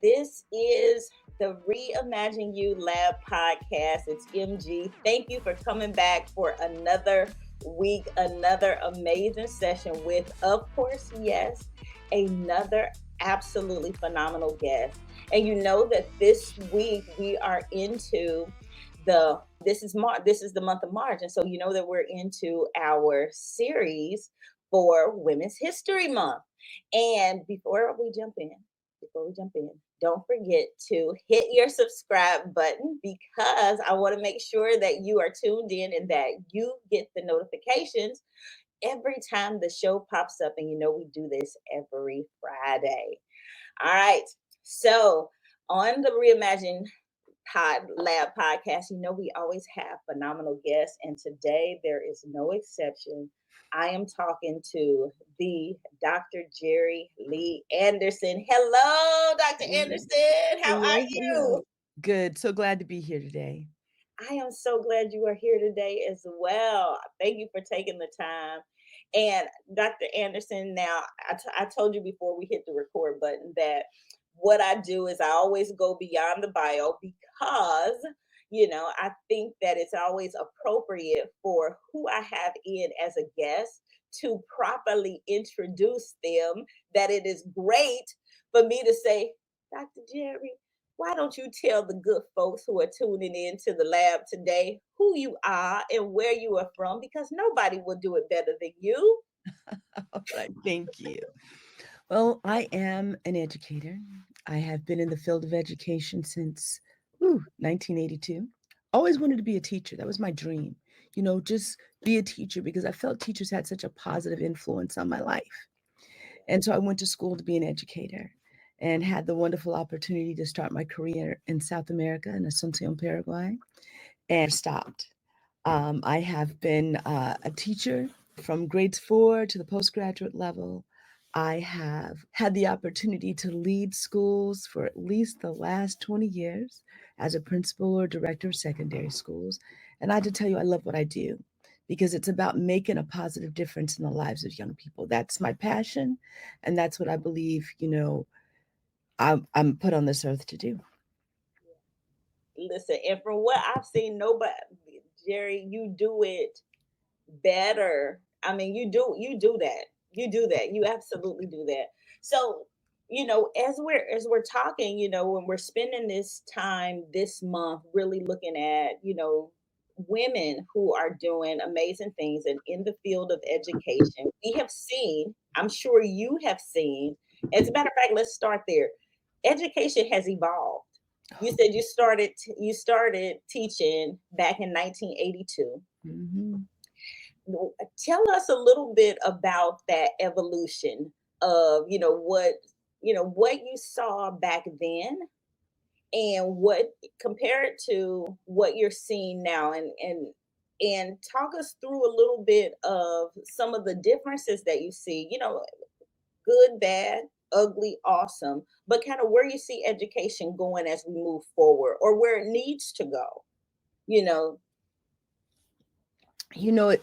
This is the Reimagine You Lab podcast. It's MG. Thank you for coming back for another week, another amazing session with, of course, yes, another absolutely phenomenal guest. And you know that this week we are into the this is the month of March, and so you know that we're into our series for Women's History Month. And before we jump in, don't forget to hit your subscribe button because I want to make sure that you are tuned in and that you get the notifications every time the show pops up. And you know, we do this every Friday. All right. So, on the Reimagine Lab podcast, you know, we always have phenomenal guests, and today there is no exception. I am talking to the Dr. Jerry Lee Anderson. Hello, Dr. Anderson. How are Hello, you? hello. Good. So glad to be here today. I am so glad you are here today as well. Thank you for taking the time. And Dr. Anderson, now I told you before we hit the record button that what I do is I always go beyond the bio because, you know, I think that it's always appropriate for who I have in as a guest to properly introduce them, that it is great for me to say, Dr. Jerry, why don't you tell the good folks who are tuning in to the lab today who you are and where you are from? Because nobody will do it better than you. All right. Thank you. Well, I am an educator. I have been in the field of education since 1982. Always wanted to be a teacher. That was my dream. Just be a teacher because I felt teachers had such a positive influence on my life. And so I went to school to be an educator and had the wonderful opportunity to start my career in South America in Asuncion, Paraguay, and stopped. I have been a teacher from grades 4 to the postgraduate level. I have had the opportunity to lead schools for at least the last 20 years as a principal or director of secondary schools. And I have to tell you, I love what I do because it's about making a positive difference in the lives of young people. That's my passion. And that's what I believe, I'm put on this earth to do. Listen, and from what I've seen, nobody, Jerry, you do it better. I mean, you do that. You do that. You absolutely do that. So, you know, as we're talking, you know, when we're spending this time this month really looking at, you know, women who are doing amazing things and in the field of education, we have seen, I'm sure you have seen, as a matter of fact, let's start there. Education has evolved. You said you started teaching back in 1982. Mhm. Tell us a little bit about that evolution of, what you saw back then and what compare it to what you're seeing now, and talk us through a little bit of some of the differences that you see, you know, good, bad, ugly, awesome, but kind of where you see education going as we move forward or where it needs to go, you know.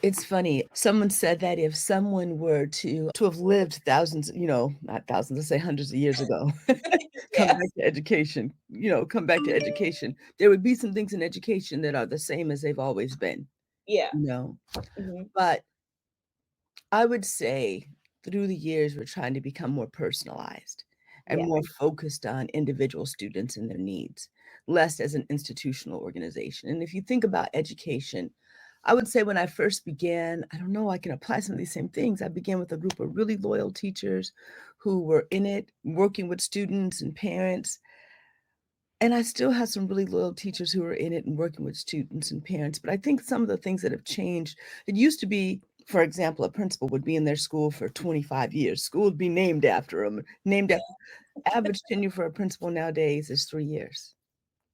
It's funny. Someone said that if someone were to have lived thousands, not thousands, let's say hundreds of years ago, come Yeah, back to education, come back to education, there would be some things in education that are the same as they've always been, yeah. you know. Hmm. But I would say through the years, we're trying to become more personalized and Yeah. more focused on individual students and their needs, less as an institutional organization. And if you think about education, I would say when I first began, I don't know, I can apply some of these same things. I began with a group of really loyal teachers who were in it, working with students and parents. And I still have some really loyal teachers who are in it and working with students and parents. But I think some of the things that have changed, it used to be, for example, a principal would be in their school for 25 years. School would be named after them, named Yeah. after. Average tenure for a principal nowadays is 3 years.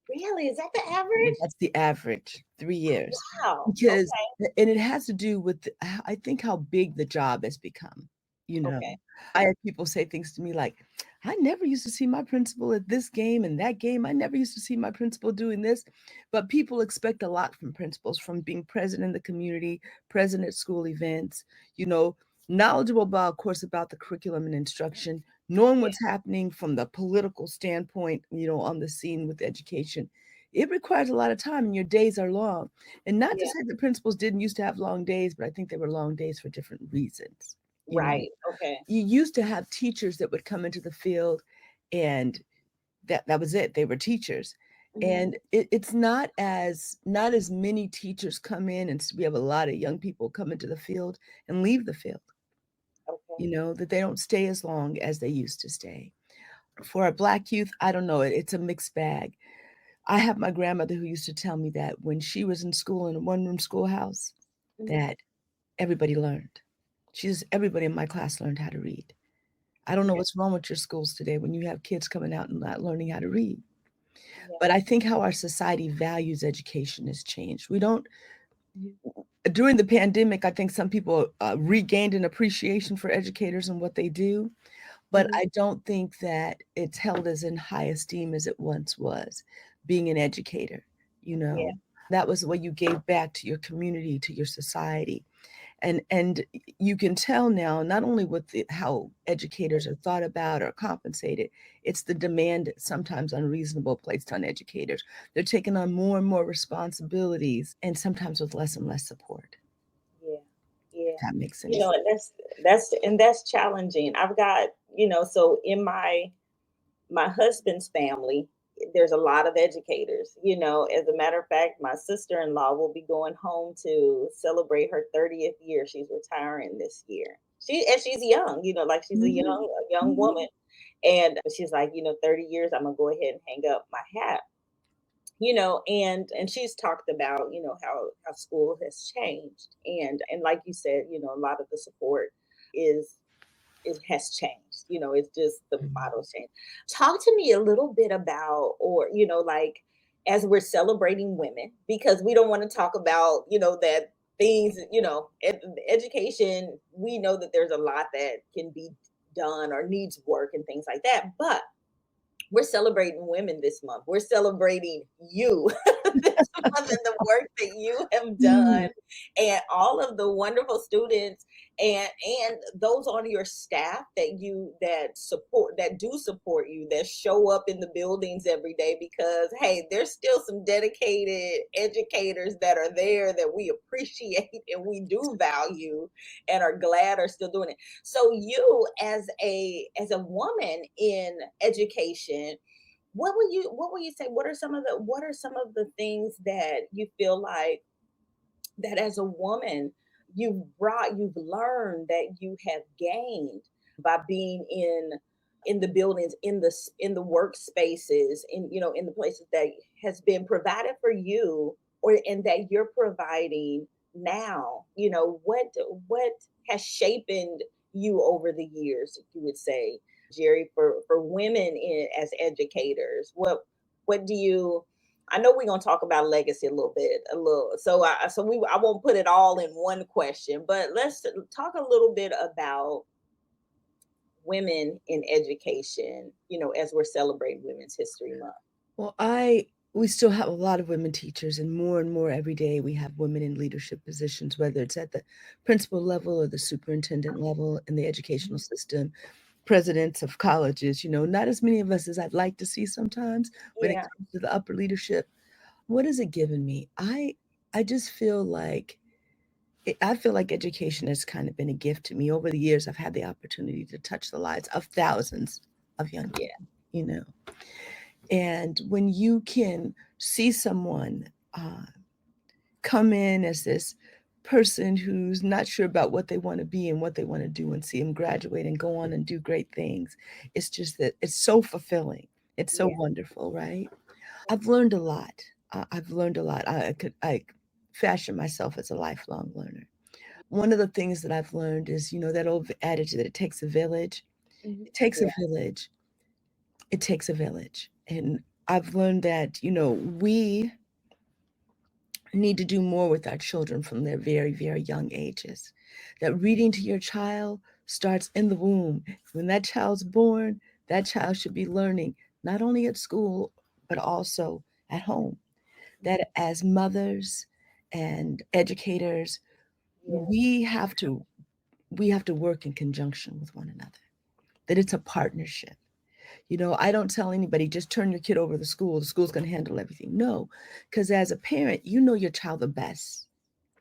Really? Is that the average? That's the average, 3 years. Wow. Because, Okay. and it has to do with, I think, how big the job has become. You know, Okay. I had people say things to me like, I never used to see my principal at this game and that game. I never used to see my principal doing this. But people expect a lot from principals, from being present in the community, present at school events, you know, knowledgeable about, of course, about the curriculum and instruction, knowing Yeah. what's happening from the political standpoint, on the scene with education. It requires a lot of time, and your days are long. And not to Yeah. say that principals didn't used to have long days, but I think they were long days for different reasons. You know, Right. Okay. you used to have teachers that would come into the field, and that was it. They were teachers. Hmm. And it's not as many teachers come in, and we have a lot of young people come into the field and leave the field, Okay. that they don't stay as long as they used to stay. For our Black youth, I don't know, it's a mixed bag. I have my grandmother who used to tell me that when she was in school in a one-room schoolhouse, Hmm. that everybody learned. Everybody in my class learned how to read. I don't know Yeah. what's wrong with your schools today when you have kids coming out and not learning how to read. Yeah. But I think how our society values education has changed. We don't During the pandemic, I think some people regained an appreciation for educators and what they do, but Hmm. I don't think that it's held as in high esteem as it once was, being an educator. You Yeah. know, that was the way you gave back to your community, to your society. And you can tell now, not only with how educators are thought about or compensated, it's the demand, sometimes unreasonable, placed on educators. They're taking on more and more responsibilities, and sometimes with less and less support. Yeah. Yeah. If that makes You any know, sense. and that's challenging. I've got, so in my husband's family, there's a lot of educators. As a matter of fact, my sister-in-law will be going home to celebrate her 30th year. She's retiring this year. She's young, like she's Mhm, a young mhm, woman. And she's like, 30 years, I'm gonna go ahead and hang up my hat. And she's talked about, how school has changed. And like you said, a lot of the support is it has changed. It's just the mhm, model's changed. Talk to me a little bit about, or, like, as we're celebrating women, because we don't want to talk about, that things, education, we know that there's a lot that can be done or needs work and things like that. But we're celebrating women this month. We're celebrating you this month and the work that you have done, mhm, and all of the wonderful students and those on your staff that do support you, that show up in the buildings every day, because hey, there's still some dedicated educators that are there that we appreciate and we do value and are glad are still doing it. So you, as a woman in education, what will you say, what are some of the things that you feel like that as a woman you've learned, that you have gained by being in the buildings, in the workspaces, in the places that has been provided for you, or and that you're providing now? What has shaped you over the years, you would say, Jerry, for women as educators? What do you, I know we're gonna talk about legacy a little bit, a little. I won't put it all in one question, but let's talk a little bit about women in education. As we're celebrating Women's History Month. Well, we still have a lot of women teachers, and more every day we have women in leadership positions, whether it's at the principal level or the superintendent level in the educational Mhm. system, presidents of colleges. Not as many of us as I'd like to see sometimes when it Yeah, comes to the upper leadership. What has it given me? I just feel like I feel like education has kind of been a gift to me. Over the years, I've had the opportunity to touch the lives of thousands of young yeah, people. You know, and when you can see someone come in as this person who's not sure about what they want to be and what they want to do, and see them graduate and go on and do great things, it's just that it's so fulfilling. It's so yeah, wonderful, right? I've learned a lot. I've learned a lot. I fashion myself as a lifelong learner. One of the things that I've learned is, that old adage that it takes a village. mhm, It takes a yeah, village. It takes a village. And I've learned that, we need to do more with our children from their very, very young ages. That reading to your child starts in the womb. When that child's born, that child should be learning not only at school, but also at home. mhm, That as mothers and educators, yeah, we have to we have to work in conjunction with one another, that it's a partnership. I don't tell anybody just turn your kid over to the school's going to handle everything. No, because as a parent, you know your child the best.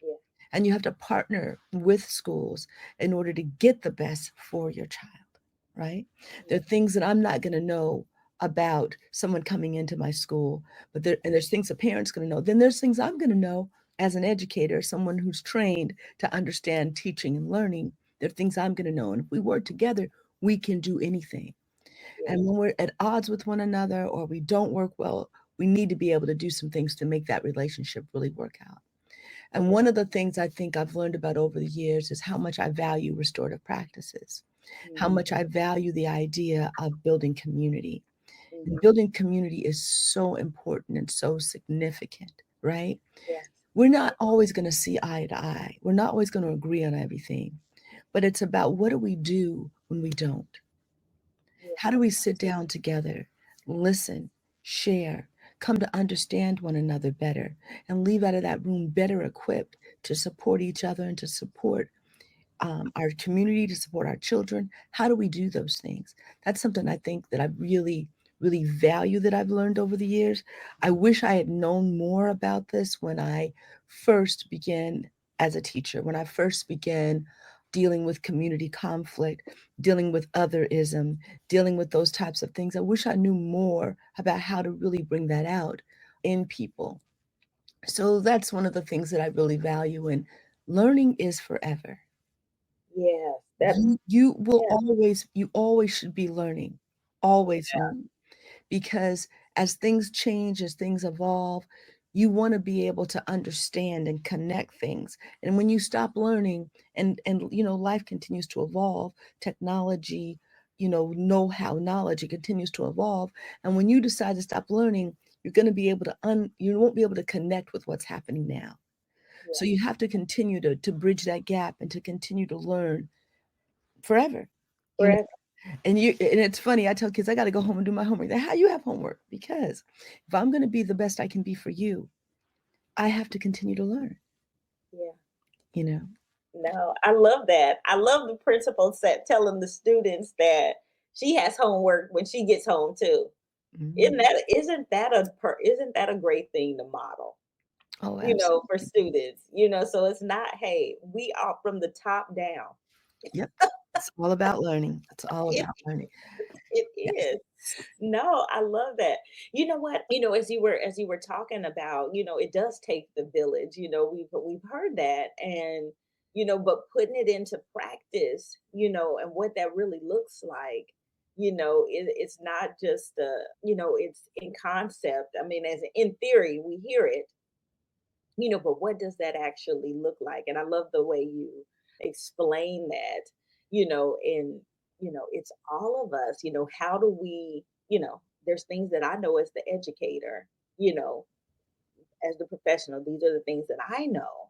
Yeah. And you have to partner with schools in order to get the best for your child, right? There Yeah. are things that I'm not going to know about someone coming into my school, and there's things a parent's going to know. Then there's things I'm going to know as an educator, someone who's trained to understand teaching and learning. There are things I'm going to know. And if we work together, we can do anything. Yeah. And when we're at odds with one another or we don't work well, we need to be able to do some things to make that relationship really work out. And one of the things I think I've learned about over the years is how much I value restorative practices, how Mm-hmm. much I value the idea of building community. And Mm-hmm. building community is so important and so significant, right? Yes. We're not always going to see eye to eye. We're not always going to agree on everything. But it's about what do we do when we don't? Yeah. How do we sit down together, listen, share, come to understand one another better, and leave out of that room better equipped to support each other and to support our community, to support our children? How do we do those things? That's something I think that I really, really value that I've learned over the years. I wish I had known more about this when I first began as a teacher, when I first began dealing with community conflict, dealing with otherism, dealing with those types of things. I wish I knew more about how to really bring that out in people. So that's one of the things that I really value. And learning is forever. Yes. That's yeah. You always should be learning, always learning, because as things change, as things evolve, you want to be able to understand and connect things. And when you stop learning, and life continues to evolve, technology, know-how, knowledge, it continues to evolve. And when you decide to stop learning, you're going to be able to you won't be able to connect with what's happening now. Yeah. So you have to continue to bridge that gap and to continue to learn forever. you know Forever. and it's funny, I tell kids I got to go home and do my homework. How you have homework? Because if I'm going to be the best I can be for you, I have to continue to learn. Yeah. you know No, I love that. I love the principal set telling the students that she has homework when she gets home too. Mhm. Isn't that a great thing to model? Oh, For absolutely. students. So it's not, hey, we are from the top down. Yep, it's all about learning. It's all It about learning. it Yes. is. No, I love that. You know what? As you were talking about, it does take the village. We've heard that, and but putting it into practice, and what that really looks like, it's not just it's in concept. I mean, as in theory, we hear it, but what does that actually look like? And I love the way you explain that, and it's all of us, how do we, there's things that I know as the educator, you know, as the professional, these are the things that I know,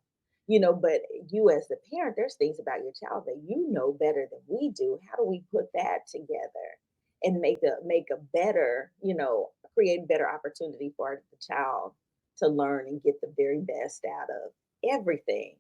but you as the parent, there's things about your child that you know better than we do. How do we put that together and make a better, create better opportunity for the child to learn and get the very best out of everything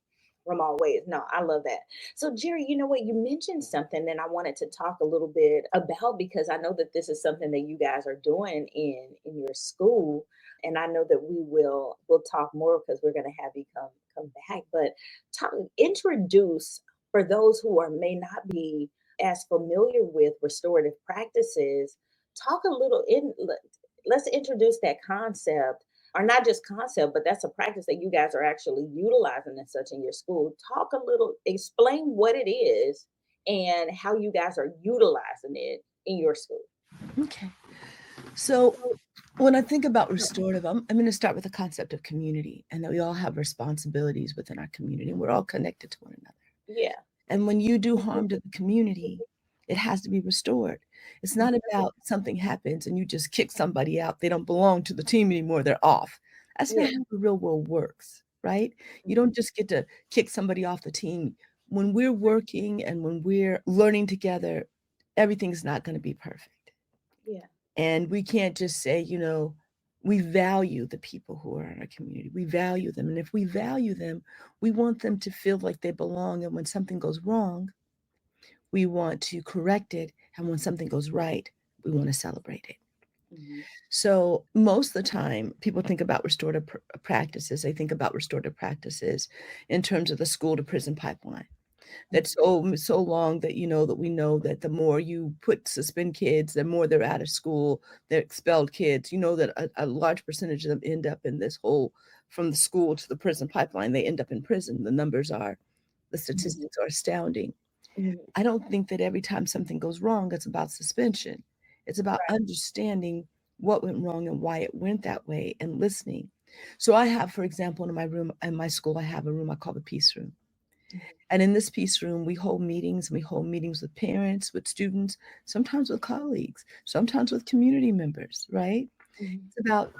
from all ways. No, I love that. So Jerry, you know what? You mentioned something and I wanted to talk a little bit about, because I know that this is something that you guys are doing in your school, and I know that we'll talk more because we're going to have you come back. But introduce, for those who are may not be as familiar with restorative practices. Talk a little in. Let's introduce that concept, or not just concept, but that's a practice that you guys are actually utilizing and such in your school. Talk a little, explain what it is and how you guys are utilizing it in your school. Okay. So when I think about restorative, I'm going to start with the concept of community, and that we all have responsibilities within our community. We're all connected to one another. Yeah. And when you do harm to the community, it has to be restored. It's not about something happens and you just kick somebody out. They don't belong to the team anymore. They're off. That's not Yeah. how the real world works, right? You Mhm. don't just get to kick somebody off the team. When we're working and when we're learning together, everything's not going to be perfect. Yeah. And we can't just say, we value the people who are in our community. We value them. And if we value them, we want them to feel like they belong. And when something goes wrong, We want to correct it. And when something goes right, we want to celebrate it. Mhm. So most of the time, people think about restorative practices. They think about restorative practices in terms of the school to prison pipeline. That's so long that that we know that the more you suspend kids, the more they're out of school, they're expelled kids. You know that a large percentage of them end up in this whole from the school to the prison pipeline. They end up in prison. The Mhm. statistics are astounding. Mhm. I don't think that every time something goes wrong, it's about suspension. It's about Right. understanding what went wrong and why it went that way and listening. So I have, for example, in my room, in my school, I have a room I call the peace room. Mhm. And in this peace room, we hold meetings. We hold meetings with parents, with students, sometimes with colleagues, sometimes with community members, right? Mhm. It's about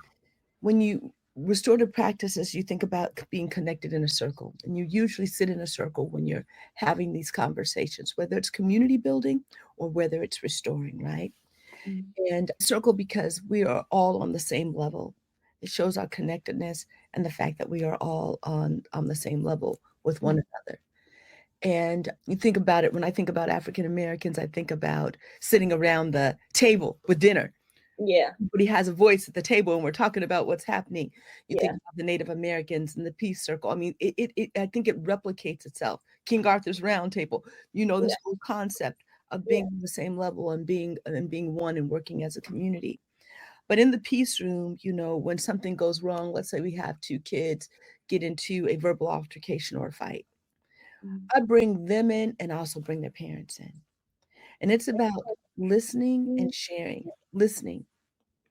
when you restorative practices, you think about being connected in a circle. And you usually sit in a circle when you're having these conversations, whether it's community building or whether it's restoring, right? Mhm. And circle because we are all on the same level. It shows our connectedness and the fact that we are all on the same level with one Mhm. another. And you think about it, when I think about African Americans, I think about sitting around the table with dinner. Yeah. Everybody has a voice at the table and we're talking about what's happening. You think Yeah. about the Native Americans and the peace circle. I mean, I think it replicates itself. King Arthur's round table, Yeah. this whole concept of being Yeah. on the same level and being one and working as a community. But in the peace room, when something goes wrong, let's say we have two kids get into a verbal altercation or a fight. Mhm. I bring them in and I also bring their parents in. And it's about listening and Mhm. sharing, listening,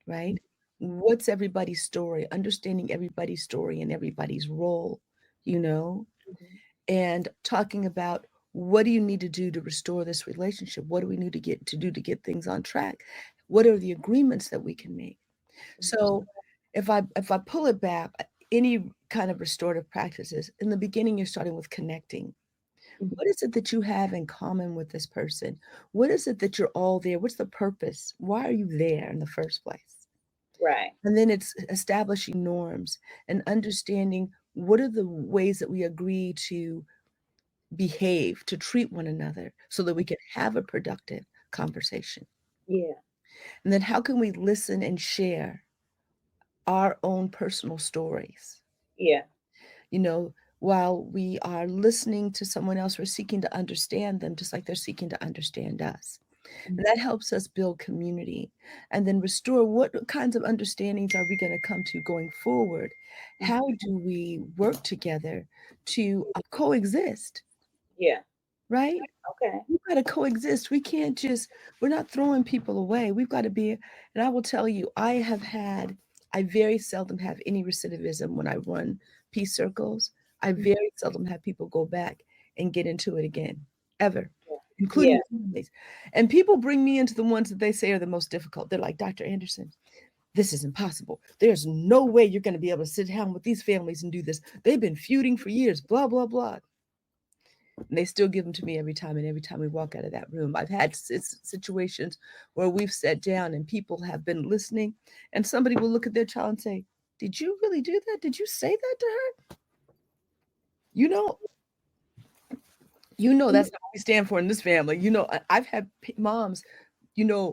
right? Mhm. What's everybody's story, understanding everybody's story and everybody's role, you know, Mhm. and talking about what do you need to do to restore this relationship? What do we need to get things on track? What are the agreements that we can make? So if I pull it back, any kind of restorative practices, in the beginning, you're starting with connecting. Mhm. What is it that you have in common with this person? What is it that you're all there? What's the purpose? Why are you there in the first place? Right. And then it's establishing norms and understanding what are the ways that we agree to behave, to treat one another so that we can have a productive conversation. Yeah. And then how can we listen and share our own personal stories? Yeah. You know, while we are listening to someone else, we're seeking to understand them just like they're seeking to understand us. And Mhm. that helps us build community and then restore what kinds of understandings are we going to come to going forward? Mhm. How do we work together to coexist, Yeah. right? Okay. We've got to coexist. We're not throwing people away. We've got to be, and I will tell you, I very seldom have any recidivism when I run peace circles. I Mhm. very seldom have people go back and get into it again, ever, Yeah. including families. And people bring me into the ones that they say are the most difficult. They're like, Dr. Anderson, this is impossible. There's no way you're going to be able to sit down with these families and do this. They've been feuding for years, blah, blah, blah. And they still give them to me every time. And every time we walk out of that room, I've had situations where we've sat down and people have been listening, and somebody will look at their child and say, "Did you really do that? Did you say that to her?" You know, Mhm. that's not what we stand for in this family. I've had moms,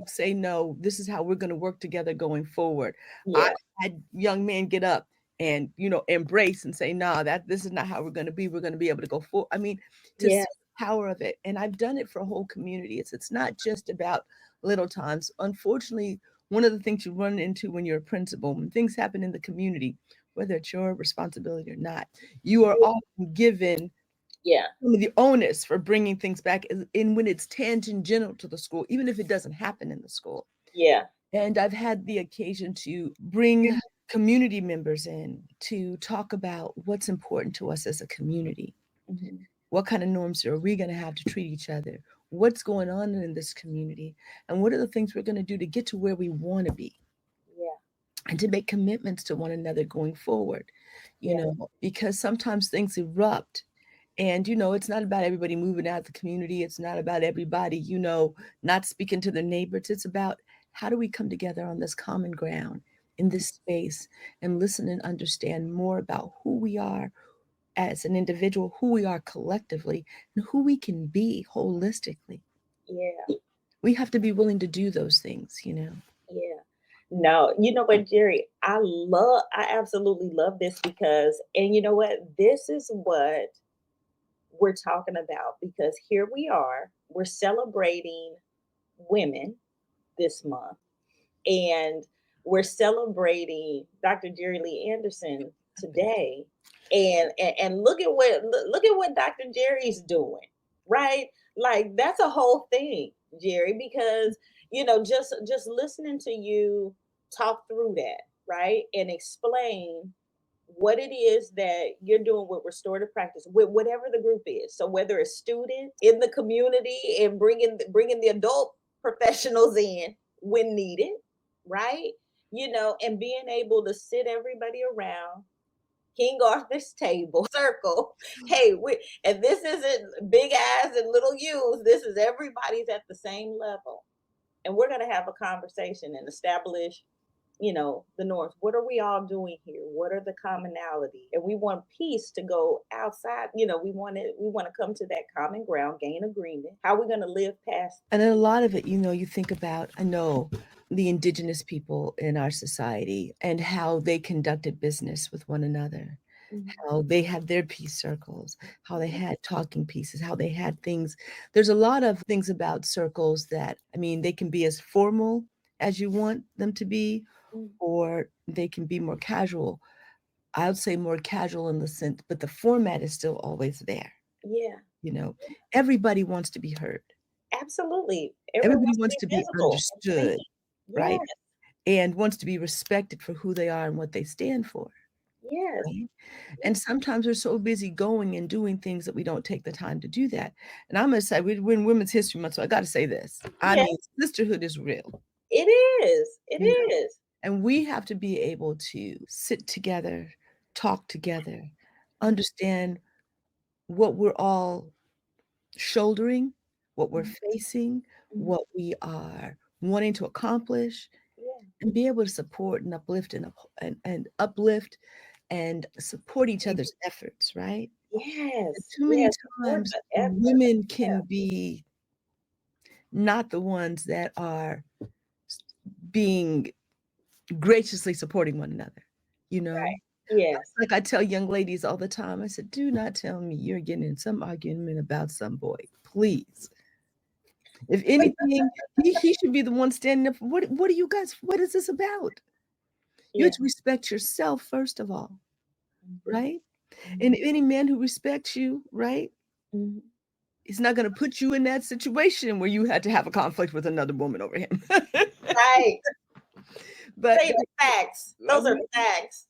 say, no, this is how we're going to work together going forward. I Yeah. had young men get up and, embrace and say, nah, this is not how we're going to be. We're going to be able to go forward. I mean, to see Yeah. the power of it. And I've done it for a whole community. It's not just about little times. Unfortunately, one of the things you run into when you're a principal, when things happen in the community, whether it's your responsibility or not, you are often given Yeah. some of the onus for bringing things back in when it's tangential to the school, even if it doesn't happen in the school. Yeah. And I've had the occasion to bring community members in to talk about what's important to us as a community. Mhm. What kind of norms are we going to have to treat each other? What's going on in this community? And what are the things we're going to do to get to where we want to be Yeah. and to make commitments to one another going forward? Yeah. Because sometimes things erupt. And, it's not about everybody moving out of the community. It's not about everybody, not speaking to their neighbors. It's about how do we come together on this common ground in this space and listen and understand more about who we are as an individual, who we are collectively, and who we can be holistically. Yeah. We have to be willing to do those things, you know. Yeah. No, you know what, Jerry? I absolutely love this because, and you know what? This is what we're talking about because here we are, we're celebrating women this month, and we're celebrating Dr. Jerry Lee Anderson today. And look at what Dr. Jerry's doing, right? Like that's a whole thing, Jerry, because just listening to you talk through that, right? And explain what it is that you're doing with restorative practice with whatever the group is. So whether it's students in the community and bringing the adult professionals in when needed, right? And being able to sit everybody around King Arthur's table circle. Hey, and this isn't big eyes and little U's. This is everybody's at the same level, and we're going to have a conversation and establish the north. What are we all doing here? What are the commonality? And we want peace to go outside. We want to come to that common ground, gain agreement. How are we going to live past? And then a lot of it, you think about, I know, the indigenous people in our society and how they conducted business with one another, Mhm. how they had their peace circles, how they had talking pieces, how they had things. There's a lot of things about circles that, I mean, they can be as formal as you want them to be, Mhm. or they can be more casual. I would say more casual in the sense, but the format is still always there. Yeah, You know, everybody wants to be heard. absolutely. Everyone Everybody wants to wants be to be visible and understood, seen. right? Yes, And wants to be respected for who they are and what they stand for, yes, right? yes, And sometimes we're so busy going and doing things that we don't take the time to do that. And I'm gonna say we're in Women's History Month, so I got to say this. I yes. mean, sisterhood is real, It is. It you know, is. and we have to be able to sit together, talk together, understand what we're all shouldering, what we're Mhm, facing, mhm. what we are wanting to accomplish, Yeah. and be able to support and uplift and uplift and support each other's efforts, right? And Yes. too many Yes. Support times the effort. women Yeah. can be not the ones that are being graciously supporting one another, you know? Right. Yes. Like I tell young ladies all the time, I said, do not tell me you're getting in some argument about some boy, please. If anything, he should be the one standing up. What are you guys? What is this about? You have Yeah. to respect yourself first of all, Mhm, right? And mhm, any man who respects you, right, mhm. is not going to put you in that situation where you had to have a conflict with another woman over him. Right. but, Say the facts. I Those are mean, facts.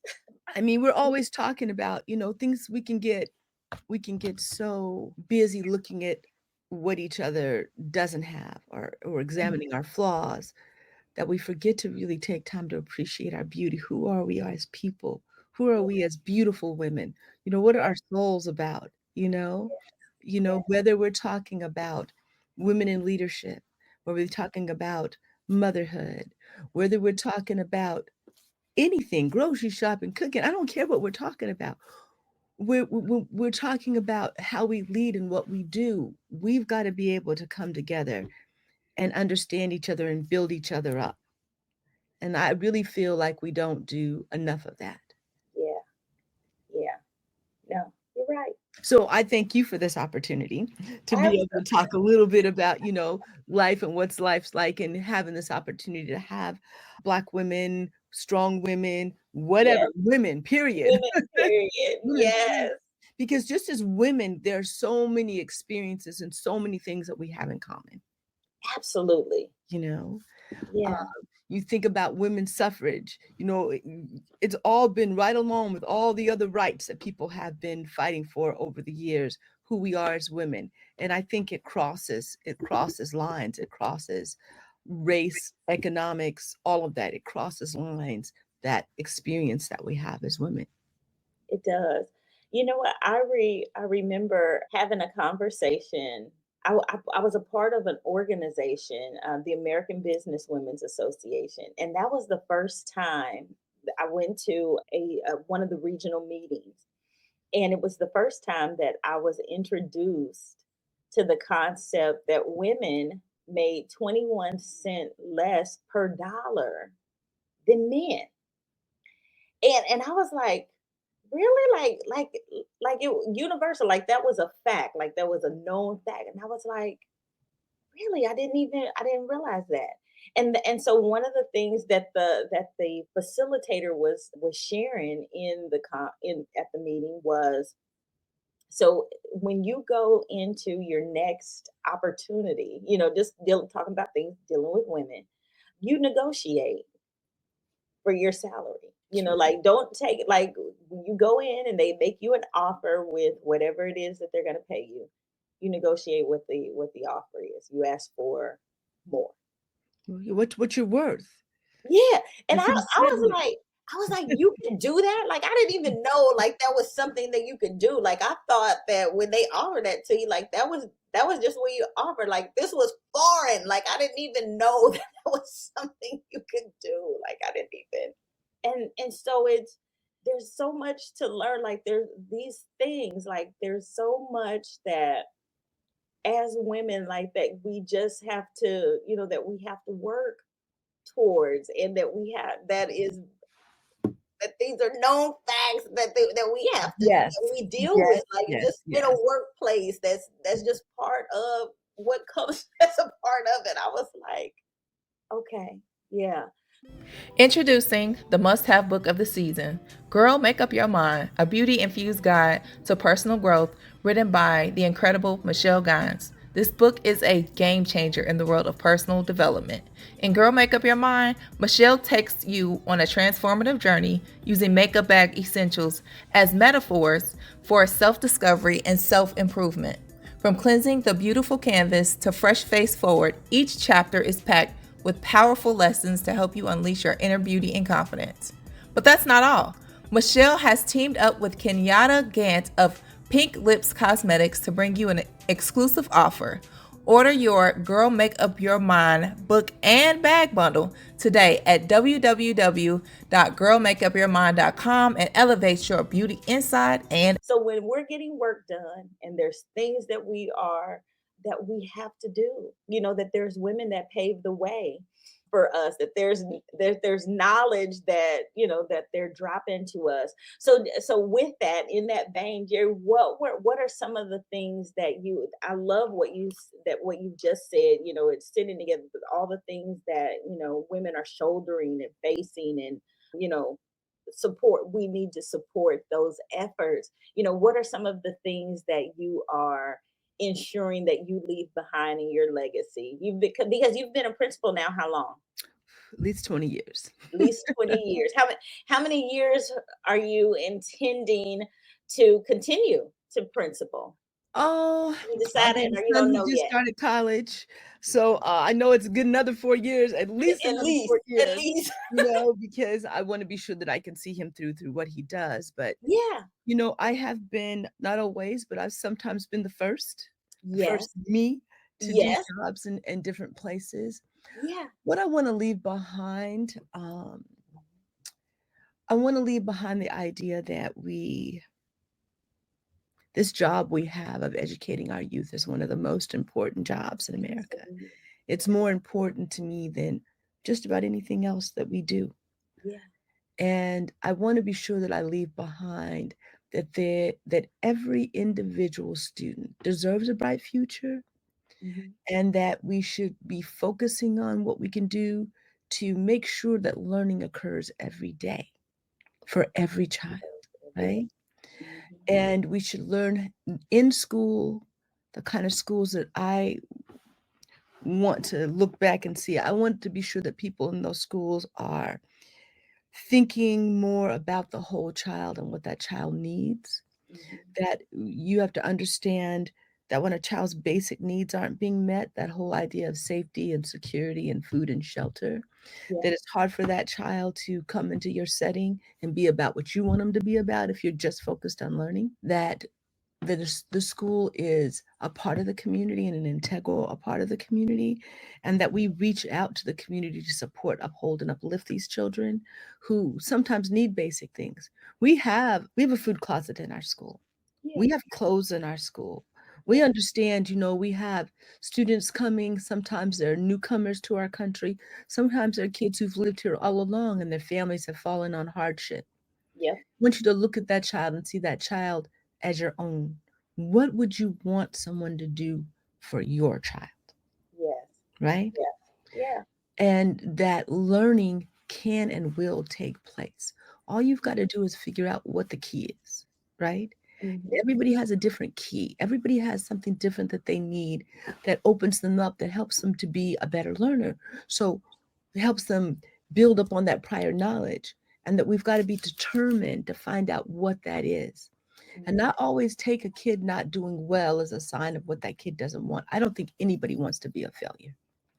we're always talking about, things we can get so busy looking at what each other doesn't have, or Mhm. examining our flaws, that we forget to really take time to appreciate our beauty. Who are we as people? Who are we as beautiful women? What are our souls about? Yeah. Whether we're talking about women in leadership, whether we're talking about motherhood, whether we're talking about anything, grocery shopping, cooking, I don't care what we're talking about. We're talking about how we lead and what we do. We've got to be able to come together and understand each other and build each other up. And I really feel like we don't do enough of that. Yeah. Yeah. No, you're right. So I thank you for this opportunity to be able to Absolutely. talk a little bit about, life and what's life's like, and having this opportunity to have Black women, strong women, whatever, Yes. women, period. Women, period. Women, period. Yes. Because just as women, there are so many experiences and so many things that we have in common, Absolutely. you know? Yeah. You think about women's suffrage, it's all been right along with all the other rights that people have been fighting for over the years, who we are as women. And I think it crosses lines, it crosses race, economics, all of that. It crosses lines, that experience that we have as women. It does. You know what? I remember having a conversation. I was a part of an organization, the American Business Women's Association, and that was the first time that I went to a one of the regional meetings, and it was the first time that I was introduced to the concept that women made 21 cents less per dollar than men. And I was like, really? Like it universal, like that was a fact, like that was a known fact. And I was like, really? I didn't realize that. And so one of the things that the facilitator was sharing in in at the meeting was, so when you go into your next opportunity, talking about things dealing with women, you negotiate for your salary. True. Like don't take it like when you go in and they make you an offer with whatever it is that they're going to pay you. You negotiate what the offer is. You ask for more. What you're worth. Yeah, and That's exactly. I was like, "You can do that?" Like, I didn't even know, like, that was something that you could do. Like, I thought that when they offered that to you, like, that was just what you offered. Like, this was foreign. Like, I didn't even know that that was something you could do. Like, I didn't even. And so there's so much to learn. Like, there's these things. Like, there's so much that as women, like that we just have to, that we have to work towards, and that we have that is that these are known facts that we have to Yes. that we deal with, Yes. like Yes. just in a Yes. workplace. That's just part of what comes as a part of it. I was like, okay, yeah. Introducing the must have book of the season, Girl Make Up Your Mind, a beauty infused guide to personal growth, written by the incredible Michelle Gines. This book is a game changer in the world of personal development. In Girl Make Up Your Mind, Michelle takes you on a transformative journey using makeup bag essentials as metaphors for self discovery and self improvement. From cleansing the beautiful canvas to fresh face forward, each chapter is packed with powerful lessons to help you unleash your inner beauty and confidence. But that's not all. Michelle has teamed up with Kenyatta Gant of Pink Lips Cosmetics to bring you an exclusive offer. Order your Girl Make Up Your Mind book and bag bundle today at www.girlmakeupyourmind.com and elevate your beauty inside and So when we're getting work done and there's things that we have to do, that there's women that pave the way for us, that there's knowledge that that they're dropping to us. So with that, in that vein, Jerry, what are some of the things that you, I love what you just said. It's sitting together with all the things that women are shouldering and facing, and you know support we need to support those efforts. What are some of the things that you are ensuring that you leave behind in your legacy? Because you've been a principal now, how long? At least 20 years. At least 20 years. How many years are you intending to continue to principal? Oh, You I have decided, a or you son don't who know just yet? started college, so I know it's a good another 4 years, at least At another least, 4 years. Because I want to be sure that I can see him through what he does. But yeah. I have been not always, but I've sometimes been the first Yes. me to do Yes. jobs in different places. Yeah. What I want to leave behind, I want to leave behind the idea that this job we have of educating our youth is one of the most important jobs in America. Absolutely. It's more important to me than just about anything else that we do. Yeah. And I want to be sure that I leave behind that every individual student deserves a bright future, Mhm. and that we should be focusing on what we can do to make sure that learning occurs every day for every child, Every day. right? Mhm. And we should learn in school the kind of schools that I want to look back and see. I want to be sure that people in those schools are thinking more about the whole child and what that child needs. Mhm. That you have to understand that when a child's basic needs aren't being met, that whole idea of safety and security and food and shelter, Yeah. that it's hard for that child to come into your setting and be about what you want them to be about if you're just focused on learning. The school is a part of the community and an integral a part of the community, and that we reach out to the community to support, uphold, and uplift these children who sometimes need basic things. We have a food closet in our school. Yeah. We have clothes in our school. We understand, we have students coming. Sometimes they're newcomers to our country. Sometimes they're kids who've lived here all along and their families have fallen on hardship. Yep. I want you to look at that child and see that child as your own. What would you want someone to do for your child, Yes. right? Yes. Yeah. And that learning can and will take place. All you've got to do is figure out what the key is, right? Hmm. Everybody has a different key. Everybody has something different that they need that opens them up, that helps them to be a better learner. So it helps them build up on that prior knowledge. And that we've got to be determined to find out what that is. And Hmm. not always take a kid not doing well as a sign of what that kid doesn't want. I don't think anybody wants to be a failure.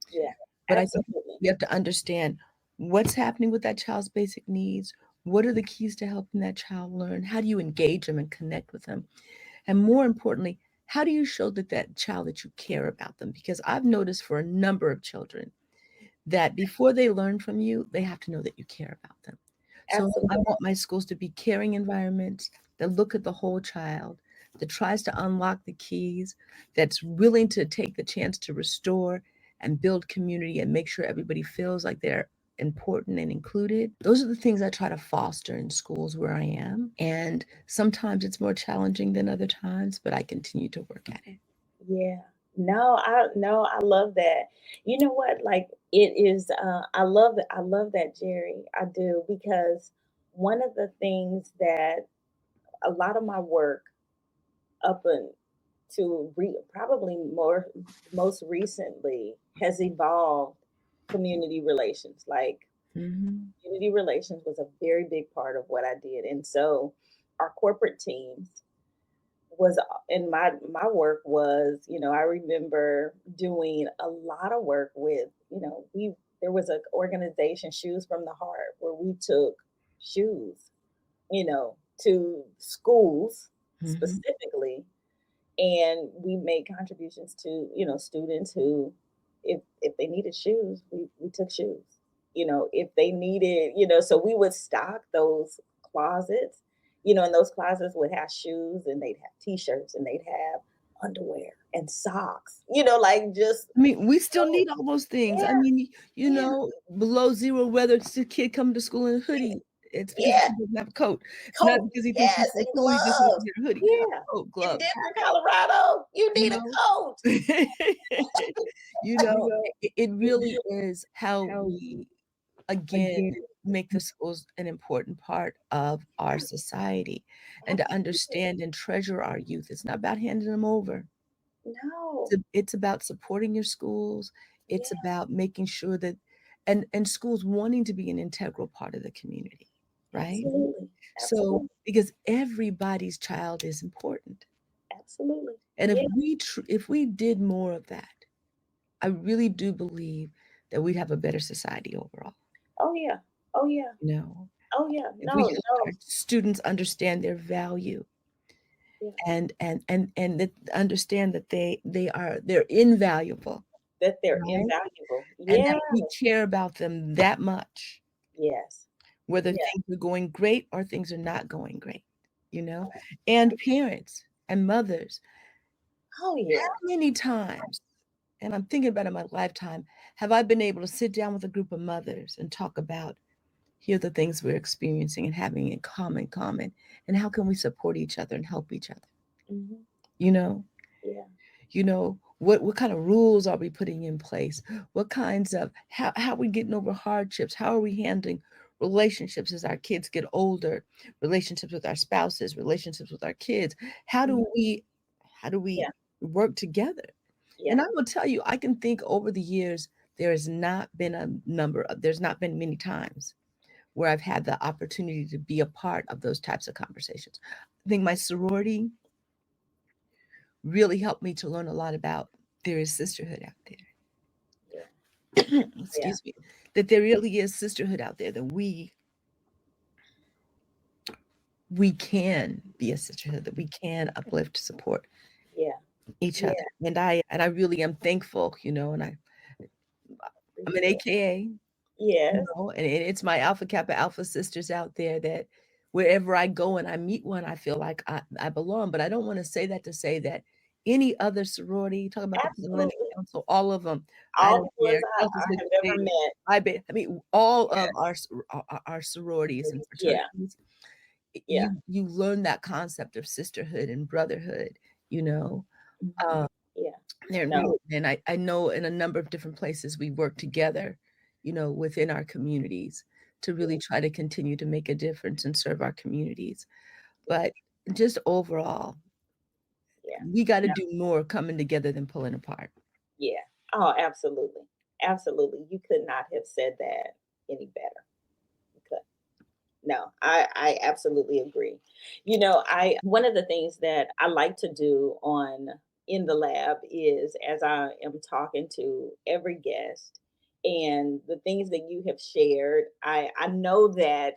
Yeah. But I think Absolutely. we have to understand what's happening with that child's basic needs. What are the keys to helping that child learn? How do you engage them and connect with them? And more importantly, how do you show that child that you care about them? Because I've noticed for a number of children that before they learn from you, they have to know that you care about them. So I Absolutely. want my schools to be caring environments that look at the whole child, that tries to unlock the keys, that's willing to take the chance to restore and build community and make sure everybody feels like they're important and included. Those are the things I try to foster in schools where I am. And sometimes it's more challenging than other times, but I continue to work at it. Yeah. No, I love that. You know what? Like it is I love that, Jerry. I do because one of the things that a lot of my work up and probably more most recently has evolved community relations. Like Mm-hmm. community relations was a very big part of what I did. And so our corporate teams was and my work was, I remember doing a lot of work with, we there was an organization, Shoes from the Heart, where we took shoes, to schools Mm-hmm. specifically, and we made contributions to, students who, if they needed shoes, we took shoes, if they needed, so we would stock those closets, and those closets would have shoes and they'd have t-shirts and they'd have underwear and socks, like just I mean, we still so need all those things. I yeah, mean, yeah, below zero weather, it's a kid coming to school in a hoodie. It's because yeah, he doesn't have a coat. It's not coat, because he thinks he's yes, so and cool. He just wants to gloves, get a hoodie, yeah, coat, in gloves, Denver, hat, Colorado, you you need a know? coat. You know, it really is how we, again, make the schools an important part of our society and to Absolutely. understand and treasure our youth. It's not about handing them over. No. It's about supporting your schools. It's Yeah, about making sure that and schools wanting to be an integral part of the community, right? absolutely. So Absolutely. because everybody's child is important. Absolutely. And Yeah. if we did more of that, I really do believe that we'd have a better society overall. Oh yeah. Oh yeah. You know, Oh yeah. if we No, help no. our students understand their value Yeah. and that understand that they're invaluable, That they're right? invaluable. And that Yeah. we care about them that much, Yes. whether Yeah. things are going great or things are not going great, you know? And parents and mothers, Oh how yeah. many times, and I'm thinking about in my lifetime, have I been able to sit down with a group of mothers and talk about here are the things we're experiencing and having in common, and how can we support each other and help each other? Hmm. You know, Yeah. what kind of rules are we putting in place? What kinds of how are we getting over hardships? How are we handling relationships as our kids get older? Relationships with our spouses, relationships with our kids. How Hmm. do we how do we Yeah. work together? Yeah. And I will tell you, I can think over the years there's not been many times where I've had the opportunity to be a part of those types of conversations. I think my sorority really helped me to learn a lot about there is sisterhood out Yeah. there. Yeah. Excuse me. That there really is sisterhood out there, that we can be a sisterhood, that we can uplift, support Yeah. each other. Yeah. And I really am thankful, and I'm an Appreciate. AKA, Yes. and it's my Alpha Kappa Alpha sisters out there that wherever I go and I meet one, I feel like I belong. But I don't want to say that to say that any other sorority, talking about the Atlantic Absolutely. Council, all of them. I All don't the ones care. Delta's I have ever Educator, met. I mean, all of Yes. our sororities and Yeah. fraternities, Yeah. you learn that concept of sisterhood and brotherhood, you know. Mhm. Uh, Yeah. and No. I know in a number of different places we work together, within our communities to really try to continue to make a difference and serve our communities. But just overall, Yeah. we got to No. do more coming together than pulling apart. Yeah. Oh, absolutely. Absolutely. You could not have said that any better. You could. No, I absolutely agree. I one of the things that I like to do on in the lab is as I am talking to every guest and the things that you have shared, I know that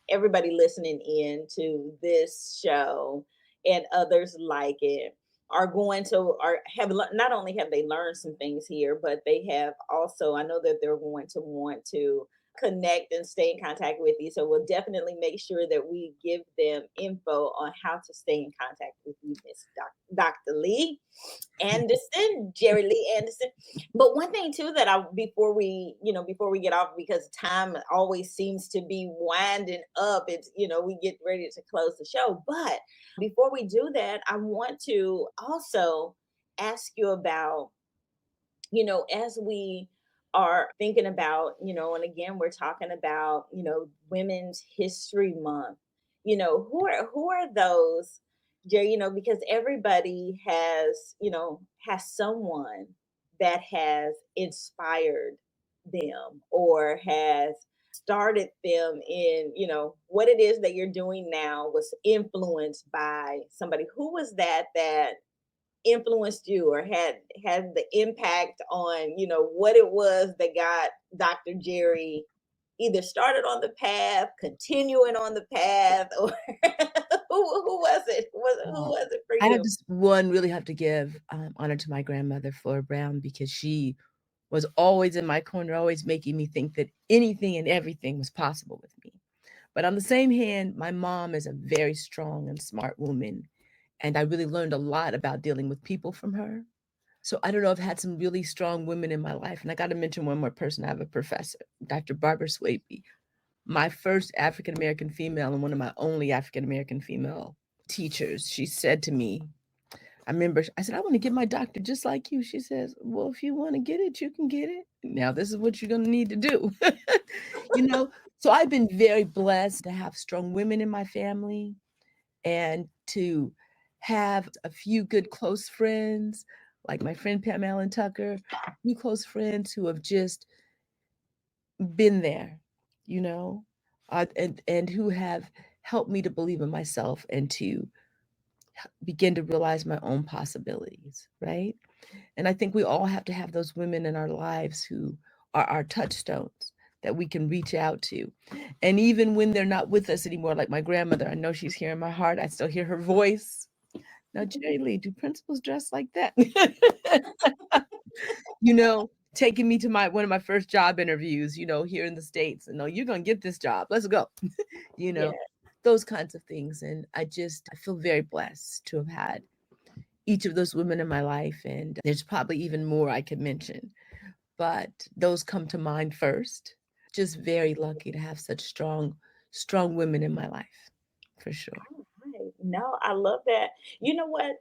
everybody listening in to this show and others like it are going to are have not only have they learned some things here, but they have also, I know that they're going to want to connect and stay in contact with you. So we'll definitely make sure that we give them info on how to stay in contact with you, Miss Dr. Lee Anderson, Jerry Lee Anderson. But one thing too that I before we get off, because time always seems to be winding up. It's we get ready to close the show. But before we do that, I want to also ask you about as we are thinking about, and again, we're talking about, Women's History Month, who are those, Jerry, because everybody has someone that has inspired them or has started them in, what it is that you're doing now was influenced by somebody. Who was that influenced you or had the impact on what it was that got Dr. Jerry either started on the path, continuing on the path, or who was it? Who Well, was it for I have you? just one really have to give honor to my grandmother, Flora Brown, because she was always in my corner, always making me think that anything and everything was possible with me. But on the same hand, my mom is a very strong and smart woman. And I really learned a lot about dealing with people from her. So I don't know, I've had some really strong women in my life. And I got to mention one more person. I have a professor, Dr. Barbara Swaby, my first African American female and one of my only African American female teachers. She said to me, I remember, I said, I want to get my doctor just like you. She says, well, if you want to get it, you can get it. Now, this is what you're going to need to do. you know, so I've been very blessed to have strong women in my family and to have a few good close friends, like my friend Pam Allen Tucker, a few close friends who have just been there, you know, and who have helped me to believe in myself and to begin to realize my own possibilities, right? And I think we all have to have those women in our lives who are our touchstones that we can reach out to. And even when they're not with us anymore, like my grandmother, I know she's here in my heart. I still hear her voice. Now, Jerry Lee, do principals dress like that? Taking me to one of my first job interviews, here in the States. And no, you're gonna get this job. Let's go. you Yeah. know, those kinds of things. And I feel very blessed to have had each of those women in my life. And there's probably even more I could mention, but those come to mind first. Just very lucky to have such strong women in my life, for sure. All right. No, I love that. You know what?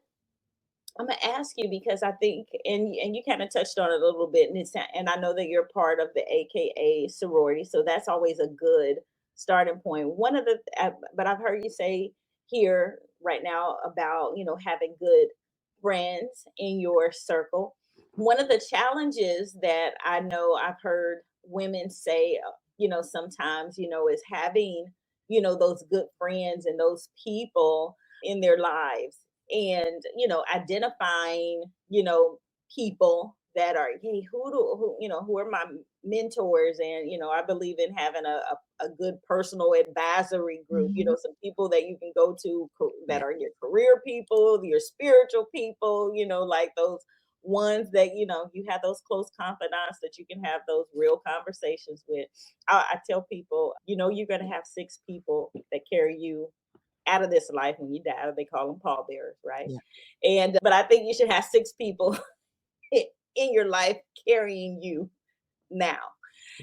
I'm gonna ask you because I think, and you kind of touched on it a little bit, and and I know that you're part of the AKA sorority, so that's always a good starting point. But I've heard you say here right now about having good friends in your circle. One of the challenges that I know I've heard women say, sometimes, is having those good friends and those people in their lives and identifying people that are, hey, who are my mentors, and I believe in having a good personal advisory group, Mhm. some people that you can go to that Yeah. are your career people, your spiritual people, like those ones that you have those close confidants that you can have those real conversations with. I tell people, you're going to have six people that carry you out of this life. When you die, they call them pallbearers, right? Yeah. And but I think you should have 6 people in your life carrying you now.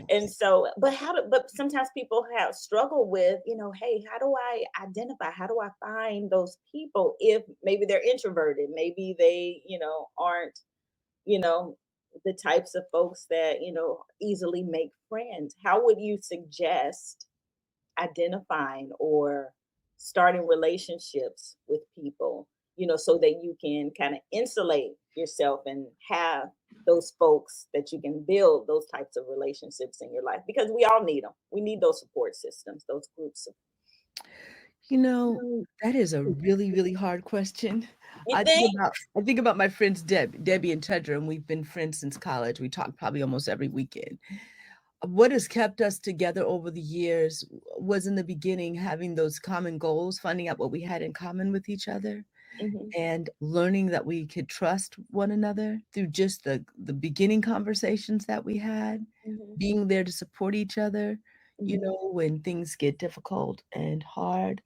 And Yes. so, but sometimes people have struggle with, hey, how do I identify? How do I find those people if maybe they're introverted? Maybe they, aren't, you know, the types of folks that, easily make friends. How would you suggest identifying or starting relationships with people, so that you can kind of insulate yourself and have those folks that you can build those types of relationships in your life, because we all need them. We need those support systems, those groups. You know, that is a really, really hard question. You think? I think about my friends Debbie and Tedra, and we've been friends since college. We talk probably almost every weekend. What has kept us together over the years was in the beginning having those common goals, finding out what we had in common with each other, Hmm. and learning that we could trust one another through just the beginning conversations that we had, Hmm. being there to support each other, Hmm. when things get difficult and hard.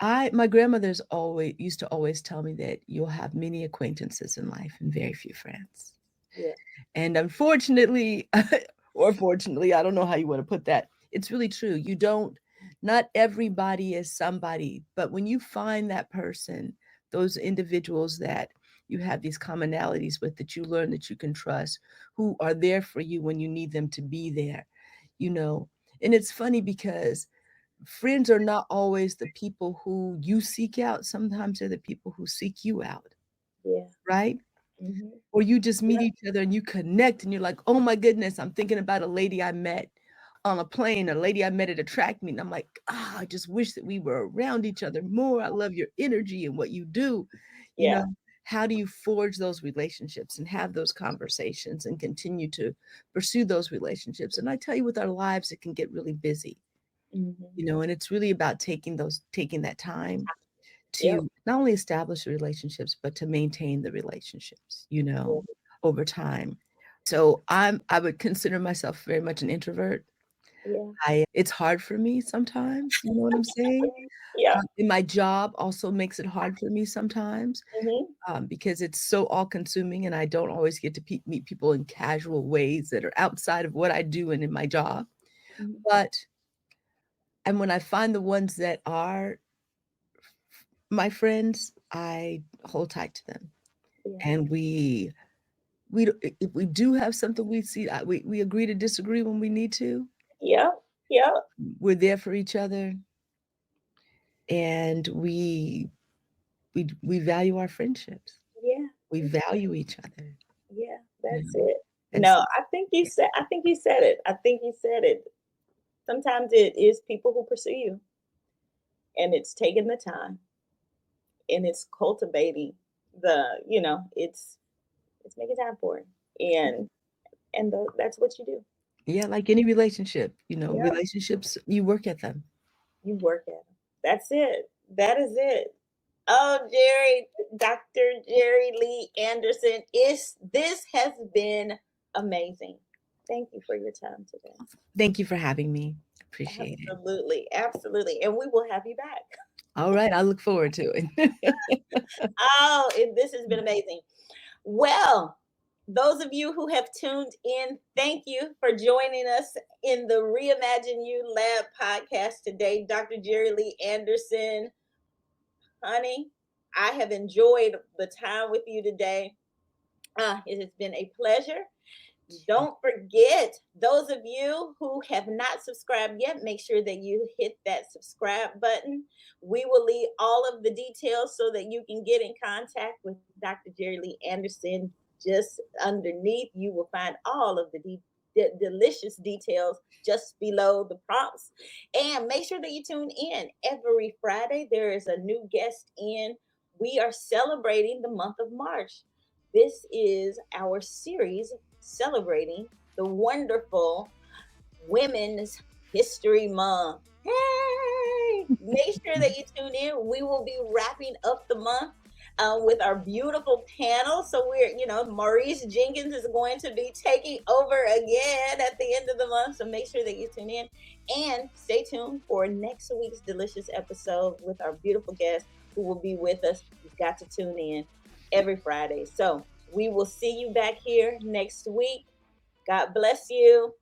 My grandmother's always used to always tell me that you'll have many acquaintances in life and very few friends. Yeah. And unfortunately, or fortunately, I don't know how you want to put that. It's really true. Not everybody is somebody, but when you find that person, those individuals that you have these commonalities with, that you learn that you can trust, who are there for you when you need them to be there, you know. And it's funny because friends are not always the people who you seek out. Sometimes they're the people who seek you out, Yeah. right? Hmm. Or you just meet Yeah. each other and you connect and you're like, oh my goodness, I'm thinking about a lady I met on a plane, a lady I met at a track meet. And I'm like, I just wish that we were around each other more. I love your energy and what you do. You Yeah. know, how do you forge those relationships and have those conversations and continue to pursue those relationships? And I tell you, with our lives, it can get really busy, Hmm. and it's really about taking that time Yep. to not only establish the relationships, but to maintain the relationships, Yeah. over time. So I would consider myself very much an introvert. Yeah. It's hard for me sometimes, you know what I'm saying? Yeah. And my job also makes it hard for me sometimes, Hmm. because it's so all consuming and I don't always get to meet people in casual ways that are outside of what I do and in my job. Hmm. But and when I find the ones that are my friends, I hold tight to them. Yeah. And if we do have something we see, we agree to disagree when we need to. Yeah. Yeah. We're there for each other, and we value our friendships. Yeah. We value each other, Yeah, you that's know. it. And No, so, I think you said it. I think you said it. Sometimes it is people who pursue you, and it's taking the time, and it's cultivating it's making time for it. And that's what you do. yeah, like any relationship, Yeah, relationships, you work at them. you work at it. That's it. That is it. Oh, Jerry, Dr. Jerry Lee Anderson, this has been amazing. Thank you for your time today. Thank you for having me. Appreciate it. Absolutely, absolutely. And we will have you back. All right, I look forward to it. Oh, and this has been amazing. Well, those of you who have tuned in, thank you for joining us in the Reimagine You Lab podcast today. Dr. Jerry Lee Anderson, honey, I have enjoyed the time with you today. It has been a pleasure. Don't forget, those of you who have not subscribed yet, make sure that you hit that subscribe button. We will leave all of the details so that you can get in contact with Dr. Jerry Lee Anderson. Just underneath, you will find all of the delicious details just below the prompts. And make sure that you tune in every Friday. There is a new guest in. We are celebrating the month of March. This is our series celebrating the wonderful Women's History Month. Hey! Make sure that you tune in. We will be wrapping up the month. with our beautiful panel. So Maurice Jenkins is going to be taking over again at the end of the month. So make sure that you tune in and stay tuned for next week's delicious episode with our beautiful guest who will be with us. You've got to tune in every Friday. So we will see you back here next week. God bless you.